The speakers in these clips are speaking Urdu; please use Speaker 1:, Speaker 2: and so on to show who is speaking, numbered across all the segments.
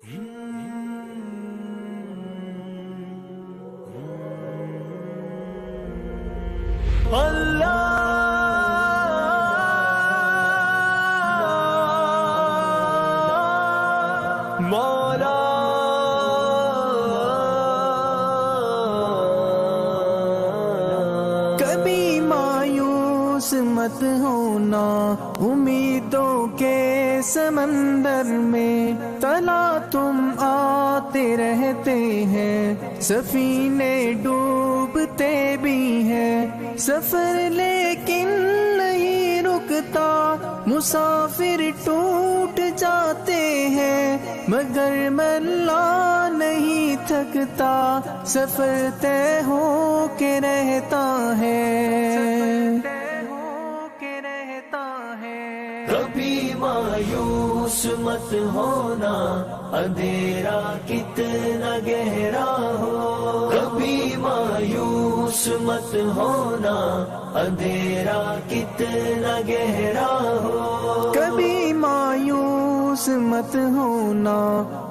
Speaker 1: مولا
Speaker 2: کبھی مایوس مت ہونا، امیدوں کے سمندر میں تلا تم آتے رہتے ہیں، سفینے ڈوبتے بھی ہیں، سفر لیکن نہیں رکتا، مسافر ٹوٹ جاتے ہیں، مگر ملا نہیں تھکتا، سفر طے ہو کے رہتا ہے۔
Speaker 1: کبھی مایوس مت ہونا، اندھیرا کتنا گہرا ہو، کبھی مایوس مت ہونا، اندھیرا کتنا گہرا ہو،
Speaker 2: کبھی مایوس مت ہونا،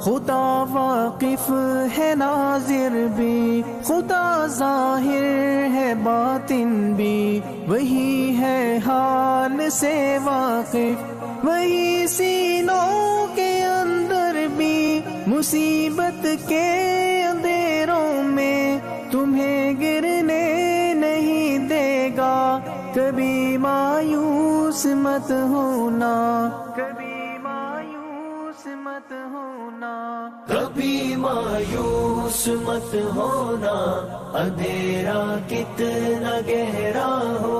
Speaker 2: خدا واقف ہے ناظر بھی، خدا ظاہر ہے باطن بھی، وہی ہے حال سے واقف، وہی سینوں کے اندر بھی، مصیبت کے اندھیروں میں تمہیں گرنے نہیں دے گا، کبھی مایوس مت ہونا، کبھی مایوس مت ہونا،
Speaker 1: کبھی مایوس مت ہونا، اندھیرا کتنا گہرا ہو،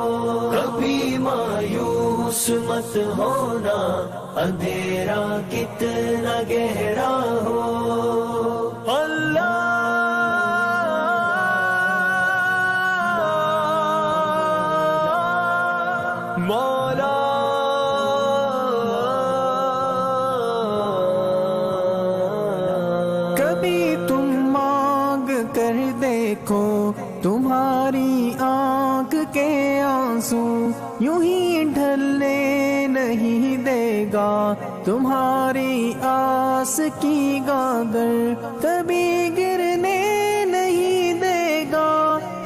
Speaker 1: کبھی مایوس مت ہونا، اندھیرا کتنا گہرا ہو، اللہ مولا
Speaker 2: کبھی تم مانگ کر دیکھو، تمہاری آنکھ کے آنسو یوں ہی ڈھلنے نہیں دے گا، تمہاری آس کی گاگر کبھی گرنے نہیں دے گا،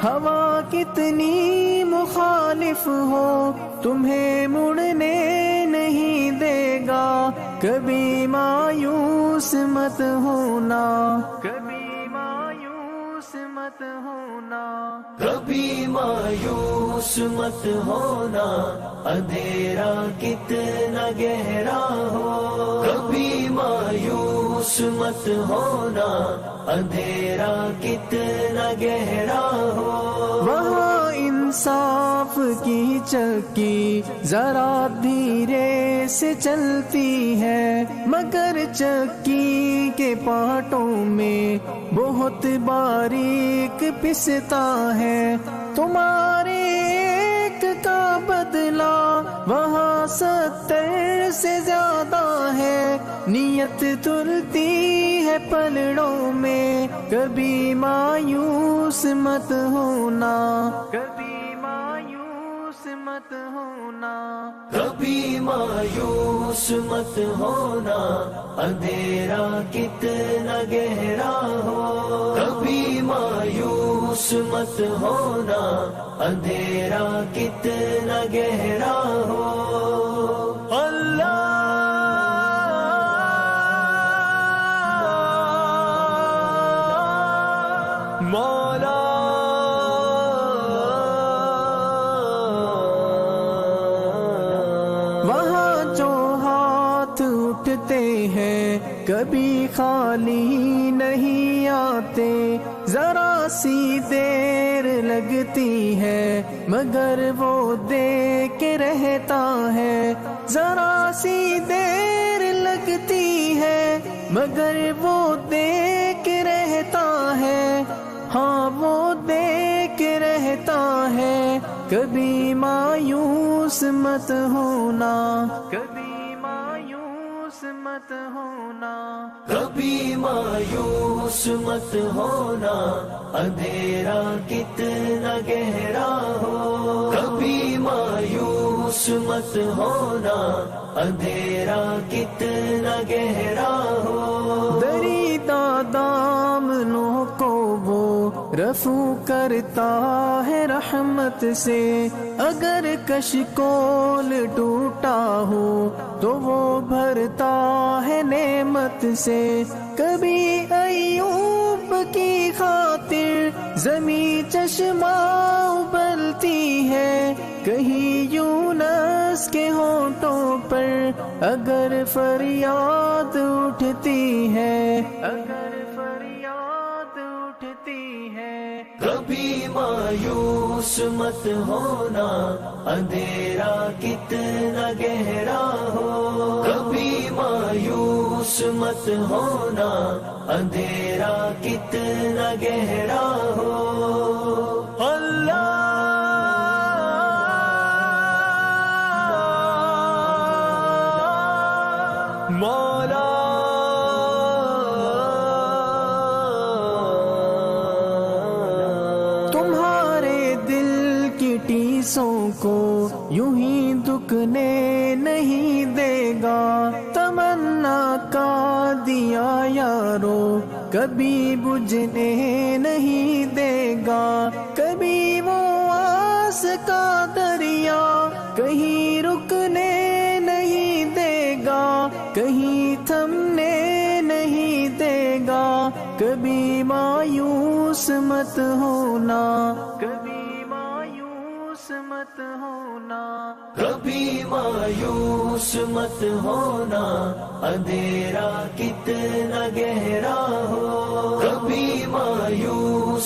Speaker 2: ہوا کتنی مخالف ہو تمہیں مڑنے نہیں دے گا، کبھی مایوس مت ہونا، کبھی مایوس مت ہونا،
Speaker 1: کبھی مایوس مت ہونا، اندھیرا کتنا گہرا ہو، کبھی مایوس مت ہونا، اندھیرا کتنا گہرا ہو،
Speaker 2: وہاں انصاف کی چکی ذرا دھیرے سے چلتی ہے، مگر چکی کے پارٹوں میں بہت باریک پستا ہے، تمہارے ایک کا بدلہ وہاں 70 سے زیادہ ہے، نیت تلتی ہے پلڑوں میں، کبھی مایوس مت ہونا، کبھی مایوس مت ہونا،
Speaker 1: کبھی مایوس مت ہونا، اندھیرا کتنا گہرا ہو، کبھی مایوس مت ہونا، اندھیرا کتنا گہرا ہو، اللہ مولا
Speaker 2: وہاں جو ہاتھ اٹھتے ہیں کبھی خالی نہیں آتے، ذرا سی دیر لگتی ہے مگر وہ دے کے رہتا ہے، ذرا سی دیر لگتی ہے مگر وہ دے کے رہتا ہے، ہاں وہ دے کے رہتا ہے، کبھی مایوس مت ہونا، کبھی مایوس مت ہونا،
Speaker 1: کبھی مایوس مت ہونا، اندھیرا کتنا گہرا ہو، کبھی مایوس مت ہونا، اندھیرا کتنا گہرا ہو،
Speaker 2: رفو کرتا ہے رحمت سے، اگر کشکول ٹوٹا ہو تو وہ بھرتا ہے نعمت سے۔ کبھی ایوب کی خاطر زمین چشمہ ابلتی ہے، کہیں یونس کے ہونٹوں پر اگر فریاد اٹھتی ہے، اگر فریاد اٹھتی ہے۔
Speaker 1: کبھی مایوس مت ہونا، اندھیرا کتنا گہرا ہو، کبھی مایوس مت ہونا، اندھیرا کتنا گہرا ہو۔ اللہ مولا
Speaker 2: تمہارے دل کی ٹیسوں کو یوں ہی دکنے نہیں دے گا، تمنا کا دیا یارو کبھی بجھنے نہیں دے گا، کبھی وہ آس کا دریا کہیں رکنے نہیں دے گا، کہیں تھمنے نہیں دے گا۔ کبھی مایوس مت ہونا، کبھی مایوس مت ہونا،
Speaker 1: کبھی مایوس مت ہونا، اندھیرا کتنا گہرا ہو، کبھی مایوس